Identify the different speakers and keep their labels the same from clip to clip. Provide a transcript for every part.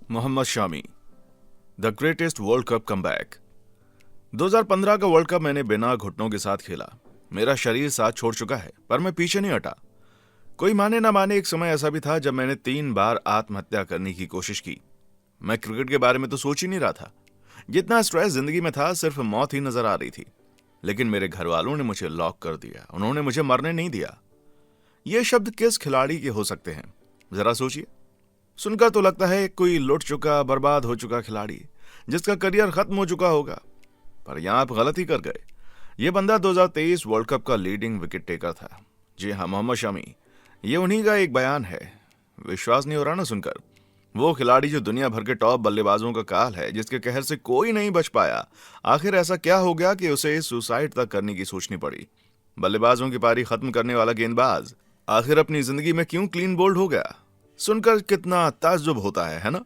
Speaker 1: Mohammad Shami, the greatest world cup comeback. 2015 का world cup मैंने बिना घुटनों के साथ खेला। मेरा शरीर साथ छोड़ चुका है, पर मैं पीछे नहीं हटा। कोई माने ना माने, एक समय ऐसा भी था जब मैंने 3 बार आत्महत्या करने की कोशिश की। मैं क्रिकेट के बारे में तो सोच ही नहीं रहा था। जितना स्ट्रेस जिंदगी में था, सिर्फ मौत ही नजर आ रही थी। लेकिन मेरे घर वालों ने मुझे लॉक कर दिया। उन्होंने मुझे मरने नहीं दिया। ये शब्द किस खिलाड़ी के हो सकते हैं, जरा सोचिए। सुनकर तो लगता है कोई लुट चुका, बर्बाद हो चुका खिलाड़ी जिसका करियर खत्म हो चुका होगा। पर यहां आप गलती कर गए। यह बंदा 2023 वर्ल्ड कप का लीडिंग विकेट टेकर था। जी हां, मोहम्मद शमी। ये उन्हीं का एक बयान है। विश्वास नहीं हो रहा ना सुनकर? वो खिलाड़ी जो दुनिया भर के टॉप बल्लेबाजों का काल है, जिसके कहर से कोई नहीं बच पाया। आखिर ऐसा क्या हो गया कि उसे सुसाइड तक करने की सोचनी पड़ी? बल्लेबाजों की पारी खत्म करने वाला गेंदबाज आखिर अपनी जिंदगी में क्यों क्लीन बोल्ड हो गया? सुनकर कितना ताज्जुब होता है ना?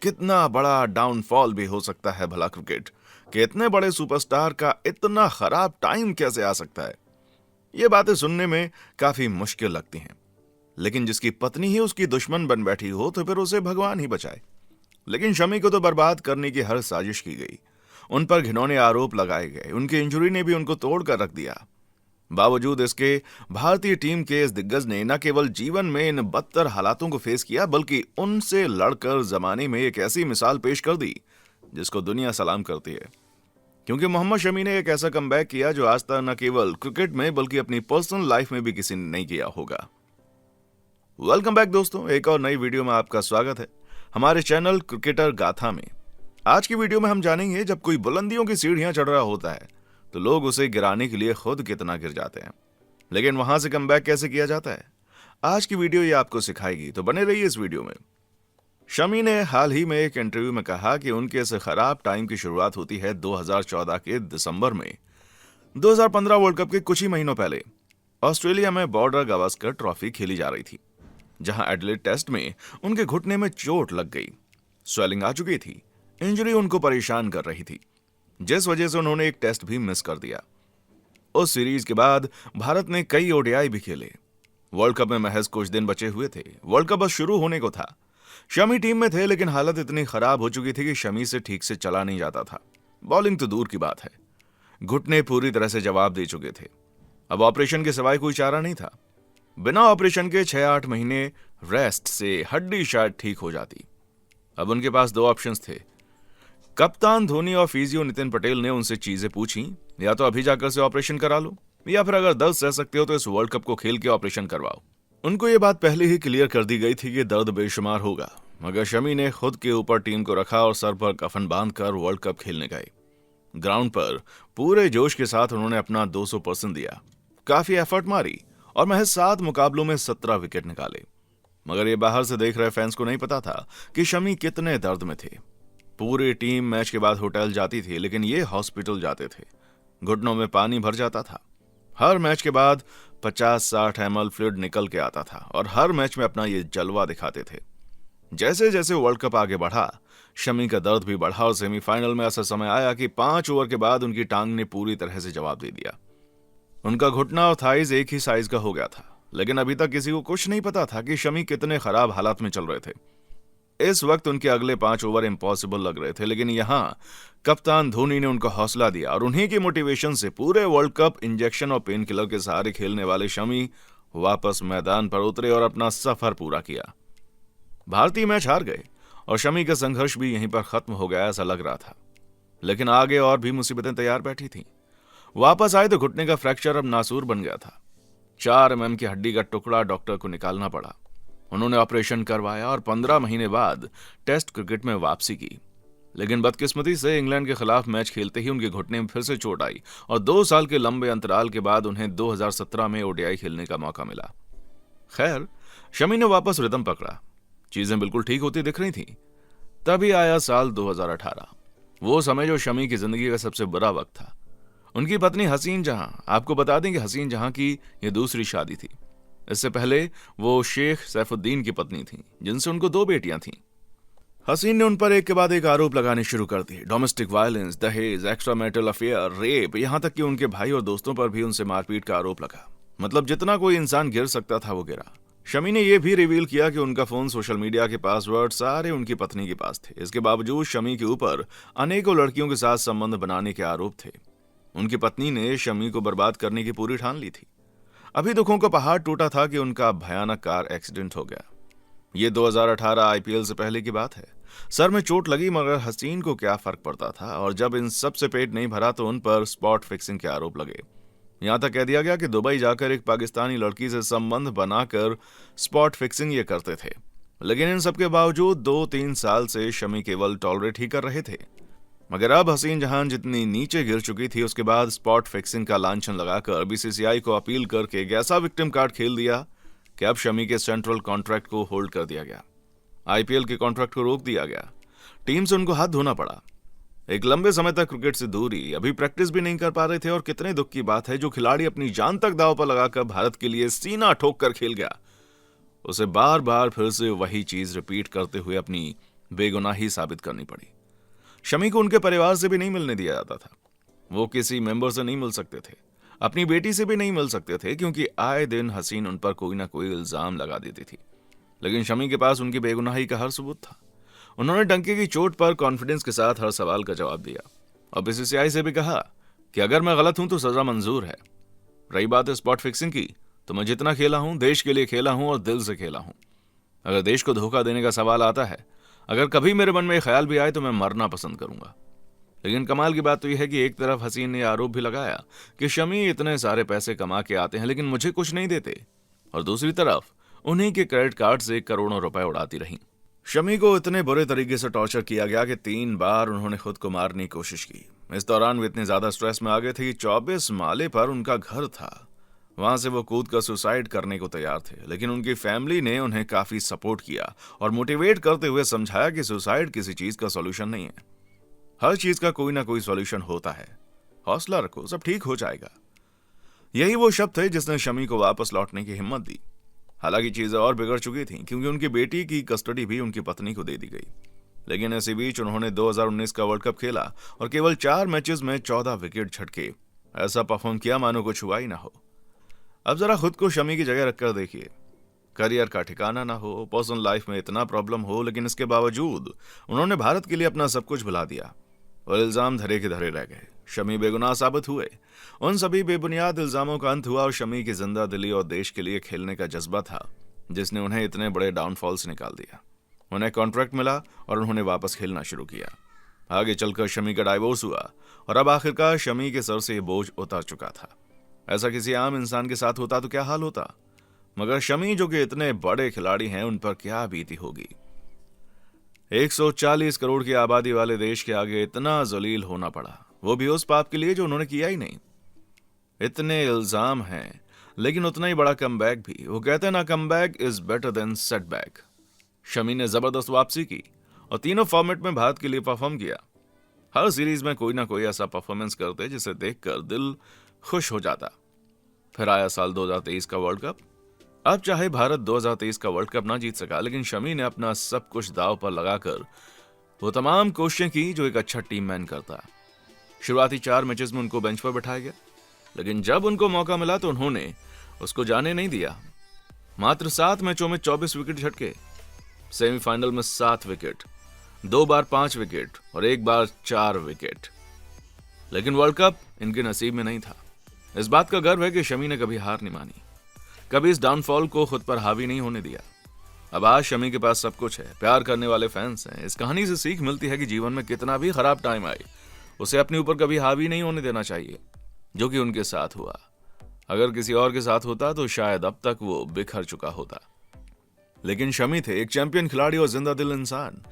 Speaker 1: कितना बड़ा डाउनफॉल भी हो सकता है भला क्रिकेट कि इतने बड़े सुपरस्टार का इतना खराब टाइम कैसे आ सकता है? ये बातें सुनने में काफी मुश्किल लगती हैं। लेकिन जिसकी पत्नी ही उसकी दुश्मन बन बैठी हो, तो फिर उसे भगवान ही बचाए। लेकिन शमी को तो बर्बाद करने की हर साजिश की गई। उन पर घिनौने आरोप लगाए गए। उनकी इंजरी ने भी उनको तोड़ कर रख दिया। बावजूद इसके भारतीय टीम के इस दिग्गज ने न केवल जीवन में इन बदतर हालातों को फेस किया, बल्कि उनसे लड़कर जमाने में एक ऐसी मिसाल पेश कर दी जिसको दुनिया सलाम करती है। क्योंकि मोहम्मद शमी ने एक ऐसा कमबैक किया जो आज तक न केवल क्रिकेट में बल्कि अपनी पर्सनल लाइफ में भी किसी ने नहीं किया होगा। वेलकम बैक दोस्तों, एक और नई वीडियो में आपका स्वागत है हमारे चैनल क्रिकेटर गाथा में। आज की वीडियो में हम जानेंगे, जब कोई बुलंदियों की सीढ़ियां चढ़ रहा होता है तो लोग उसे गिराने के लिए खुद कितना गिर जाते हैं, लेकिन वहां से कमबैक कैसे किया जाता है। आज की वीडियो ये आपको सिखाएगी, तो बने रहिए इस वीडियो में। शमी ने हाल ही में एक इंटरव्यू में कहा कि उनके इस खराब टाइम की शुरुआत होती है 2014 के दिसंबर में। 2015 वर्ल्ड कप के कुछ ही महीनों पहले ऑस्ट्रेलिया में बॉर्डर गावस्कर ट्रॉफी खेली जा रही थी, जहां एडिलेड टेस्ट में उनके घुटने में चोट लग गई। स्वेलिंग आ चुकी थी। इंजरी उनको परेशान कर रही थी, जिस वजह से उन्होंने एक टेस्ट भी मिस कर दिया। उस सीरीज के बाद भारत ने कई ओडीआई भी खेले। वर्ल्ड कप में महज कुछ दिन बचे हुए थे। वर्ल्ड कप बस शुरू होने को था। शमी टीम में थे, लेकिन हालत इतनी खराब हो चुकी थी कि शमी से ठीक से चला नहीं जाता था। बॉलिंग तो दूर की बात है, घुटने पूरी तरह से जवाब दे चुके थे। अब ऑपरेशन के सिवाय कोई चारा नहीं था। बिना ऑपरेशन के 6-8 महीने रेस्ट से हड्डी शायद ठीक हो जाती। अब उनके पास 2 ऑप्शंस थे। कप्तान धोनी और फिजियो नितिन पटेल ने उनसे चीजें पूछी, या तो अभी जाकर से ऑपरेशन करा लो, या फिर अगर दर्द सह सकते हो तो इस वर्ल्ड कप को खेल के ऑपरेशन करवाओ। उनको ये बात पहले ही क्लियर कर दी गई थी कि दर्द बेशुमार होगा, मगर शमी ने खुद के ऊपर टीम को रखा और सर पर कफन बांधकर वर्ल्ड कप खेलने गए। ग्राउंड पर पूरे जोश के साथ उन्होंने अपना 200% दिया, काफी एफर्ट मारी और महज 7 मुकाबलों में 17 विकेट निकाले। मगर ये बाहर से देख रहे फैंस को नहीं पता था कि शमी कितने दर्द में थे। पूरी टीम मैच के बाद होटल जाती थी, लेकिन ये हॉस्पिटल जाते थे। घुटनों में पानी भर जाता था। हर मैच के बाद 50-60 ml फ्लूइड निकल के आता था और हर मैच में अपना ये जलवा दिखाते थे। जैसे जैसे वर्ल्ड कप आगे बढ़ा, शमी का दर्द भी बढ़ा और सेमीफाइनल में ऐसा समय आया कि 5 ओवर के बाद उनकी टांग ने पूरी तरह से जवाब दे दिया। उनका घुटना और थाइज एक ही साइज का हो गया था, लेकिन अभी तक किसी को कुछ नहीं पता था कि शमी कितने खराब हालात में चल रहे थे। इस वक्त उनके अगले 5 ओवर इम्पॉसिबल लग रहे थे, लेकिन यहां कप्तान धोनी ने उनको हौसला दिया और उन्हीं की मोटिवेशन से पूरे वर्ल्ड कप इंजेक्शन और पेन किलर के सहारे खेलने वाले शमी वापस मैदान पर उतरे और अपना सफर पूरा किया। भारतीय मैच हार गए और शमी का संघर्ष भी यहीं पर खत्म हो गया ऐसा लग रहा था, लेकिन आगे और भी मुसीबतें तैयार बैठी थीं। वापस आए तो घुटने का फ्रैक्चर अब नासूर बन गया था। 4 mm की हड्डी का टुकड़ा डॉक्टर को निकालना पड़ा। उन्होंने ऑपरेशन करवाया और 15 महीने बाद टेस्ट क्रिकेट में वापसी की। लेकिन बदकिस्मती से इंग्लैंड के खिलाफ मैच खेलते ही उनके घुटने में फिर से चोट आई और 2 साल के लंबे अंतराल के बाद उन्हें 2017 में ओडीआई खेलने का मौका मिला। खैर, शमी ने वापस रिदम पकड़ा। चीजें बिल्कुल ठीक होती दिख रही थीं। तभी आया साल 2018, वो समय जो शमी की जिंदगी का सबसे बुरा वक्त था। उनकी पत्नी हसीन जहां, आपको बता दें कि हसीन जहां की ये दूसरी शादी थी। इससे पहले वो शेख सैफुद्दीन की पत्नी थी, जिनसे उनको 2 बेटियां थीं। हसीन ने उन पर एक के बाद एक आरोप लगाने शुरू कर दिए। डोमेस्टिक वायलेंस, दहेज, एक्स्ट्रा मैरिटल अफेयर, रेप, यहां तक कि उनके भाई और दोस्तों पर भी उनसे मारपीट का आरोप लगा। मतलब जितना कोई इंसान गिर सकता था वो गिरा। शमी ने यह भी रिवील किया कि उनका फोन सोशल मीडिया के पासवर्ड सारे उनकी पत्नी के पास थे। इसके बावजूद शमी के ऊपर अनेकों लड़कियों के साथ संबंध बनाने के आरोप थे। उनकी पत्नी ने शमी को बर्बाद करने की पूरी ठान ली थी। अभी दुखों का पहाड़ टूटा था कि उनका भयानक कार एक्सीडेंट हो गया। ये 2018 आईपीएल से पहले की बात है। सर में चोट लगी मगर हसीन को क्या फर्क पड़ता था, और जब इन सब से पेट नहीं भरा तो उन पर स्पॉट फिक्सिंग के आरोप लगे। यहां तक कह दिया गया कि दुबई जाकर एक पाकिस्तानी लड़की से संबंध बनाकर स्पॉट फिक्सिंग ये करते थे। लेकिन इन सब के बावजूद 2-3 साल से शमी केवल टॉलरेट ही कर रहे थे। मगर अब हसीन जहां जितनी नीचे गिर चुकी थी, उसके बाद स्पॉट फिक्सिंग का लांछन लगाकर बीसीसीआई को अपील करके एक ऐसा विक्टिम कार्ड खेल दिया कि अब शमी के सेंट्रल कॉन्ट्रैक्ट को होल्ड कर दिया गया। आईपीएल के कॉन्ट्रैक्ट को रोक दिया गया। टीम से उनको हाथ धोना पड़ा। एक लंबे समय तक क्रिकेट से दूरी, अभी प्रैक्टिस भी नहीं कर पा रहे थे। और कितने दुख की बात है, जो खिलाड़ी अपनी जान तक दांव पर लगाकर भारत के लिए सीना ठोक कर खेल गया, उसे बार बार फिर से वही चीज रिपीट करते हुए अपनी बेगुनाही साबित करनी पड़ी। शमी को उनके परिवार से भी नहीं मिलने दिया जाता था। वो किसी मेंबर से नहीं मिल सकते थे, अपनी बेटी से भी नहीं मिल सकते थे, क्योंकि आए दिन हसीन उन पर कोई ना कोई इल्जाम लगा देती थी। लेकिन शमी के पास उनकी बेगुनाही का हर सबूत था। उन्होंने डंके की चोट पर कॉन्फिडेंस के साथ हर सवाल का जवाब दिया और बीसीसीआई से भी कहा कि अगर मैं गलत हूं तो सजा मंजूर है। रही बात है स्पॉट फिक्सिंग की, तो मैं जितना खेला हूं देश के लिए खेला हूं और दिल से खेला हूं। अगर देश को धोखा देने का सवाल आता है, अगर कभी मेरे मन में यह ख्याल भी आए तो मैं मरना पसंद करूंगा। लेकिन कमाल की बात तो यह है कि एक तरफ हसीन ने आरोप भी लगाया कि शमी इतने सारे पैसे कमा के आते हैं लेकिन मुझे कुछ नहीं देते, और दूसरी तरफ उन्हीं के क्रेडिट कार्ड से करोड़ों रुपए उड़ाती रहीं। शमी को इतने बुरे तरीके से टॉर्चर किया गया कि 3 बार उन्होंने खुद को मारने की कोशिश की। इस दौरान वे इतने ज्यादा स्ट्रेस में आ गए थे कि 24 माले पर उनका घर था, वहां से वो कूद कर सुसाइड करने को तैयार थे। लेकिन उनकी फैमिली ने उन्हें काफी सपोर्ट किया और मोटिवेट करते हुए समझाया कि सुसाइड किसी चीज का सॉल्यूशन नहीं है, हर चीज का कोई ना कोई सॉल्यूशन होता है, हौसला रखो, सब ठीक हो जाएगा। यही वो शब्द थे जिसने शमी को वापस लौटने की हिम्मत दी। हालांकि चीजें और बिगड़ चुकी थीं, क्योंकि उनकी बेटी की कस्टडी भी उनकी पत्नी को दे दी गई। लेकिन इसी बीच उन्होंने 2019 का वर्ल्ड कप खेला और केवल 4 मैचेस में 14 विकेट झटके। ऐसा परफॉर्म किया मानो कुछ हुआ ही ना हो। अब जरा खुद को शमी की जगह रखकर देखिए। करियर का ठिकाना ना हो, पर्सनल लाइफ में इतना प्रॉब्लम हो, लेकिन इसके बावजूद उन्होंने भारत के लिए अपना सब कुछ भुला दिया और इल्जाम धरे के धरे रह गए। शमी बेगुनाह साबित हुए। उन सभी बेबुनियाद इल्जामों का अंत हुआ और शमी की जिंदा दिली और देश के लिए खेलने का जज्बा था जिसने उन्हें इतने बड़े डाउनफॉल से निकाल दिया। उन्हें कॉन्ट्रैक्ट मिला और उन्होंने वापस खेलना शुरू किया। आगे चलकर शमी का डाइवोर्स हुआ और अब आखिरकार शमी के सर से ये बोझ उतर चुका था। ऐसा किसी आम इंसान के साथ होता तो क्या हाल होता, मगर शमी जो कि इतने बड़े खिलाड़ी हैं, उन पर क्या बीती होगी। 140 करोड़ की आबादी वाले देश के आगे इतना जलील होना पड़ा, वो भी उस पाप के लिए जो उन्होंने किया ही नहीं। इतने इल्जाम हैं लेकिन उतना ही बड़ा कमबैक भी। वो कहते हैं ना, comeback is better than setback. Shami ने जबरदस्त वापसी की और तीनों फॉर्मेट में भारत के लिए परफॉर्म किया। हर सीरीज में कोई ना कोई ऐसा परफॉर्मेंस करते जिसे देखकर दिल खुश हो जाता। फिर आया साल 2023 का वर्ल्ड कप। अब चाहे भारत 2023 का वर्ल्ड कप ना जीत सका, लेकिन शमी ने अपना सब कुछ दांव पर लगाकर वो तमाम कोशिशें की जो एक अच्छा टीम मैन करता। शुरुआती 4 मैचेस में उनको बेंच पर बिठाया गया, लेकिन जब उनको मौका मिला तो उन्होंने उसको जाने नहीं दिया। मात्र 7 मैचों में 24 विकेट झटके, सेमीफाइनल में 7 विकेट, 2 बार 5 विकेट और 1 बार 4 विकेट। लेकिन वर्ल्ड कप इनके नसीब में नहीं था। इस बात का गर्व है कि शमी ने कभी हार नहीं मानी, कभी इस डाउनफॉल को खुद पर हावी नहीं होने दिया। अब आज शमी के पास सब कुछ है, प्यार करने वाले फैंस हैं। इस कहानी से सीख मिलती है कि जीवन में कितना भी खराब टाइम आए, उसे अपने ऊपर कभी हावी नहीं होने देना चाहिए, जो कि उनके साथ हुआ। अगर किसी और के साथ होता तो शायद अब तक वो बिखर चुका होता। लेकिन शमी थे एक चैंपियन खिलाड़ी और जिंदा दिल इंसान।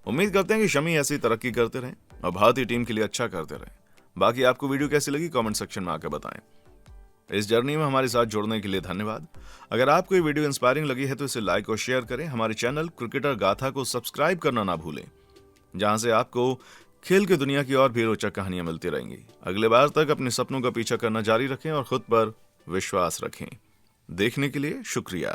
Speaker 1: उम्मीद करते हैं कि शमी ऐसी तरक्की करते रहें और भारतीय टीम के लिए अच्छा करते रहें। बाकी आपको वीडियो कैसी लगी कमेंट सेक्शन में आकर बताएं। इस जर्नी में हमारे साथ जुड़ने के लिए धन्यवाद। अगर आपको ये वीडियो इंस्पायरिंग लगी है तो इसे लाइक और शेयर करें। हमारे चैनल क्रिकेटर गाथा को सब्सक्राइब करना ना भूलें, जहां से आपको खेल की दुनिया की और भी रोचक कहानियां मिलती रहेंगी। अगले बार तक अपने सपनों का पीछा करना जारी रखें और खुद पर विश्वास रखें। देखने के लिए शुक्रिया।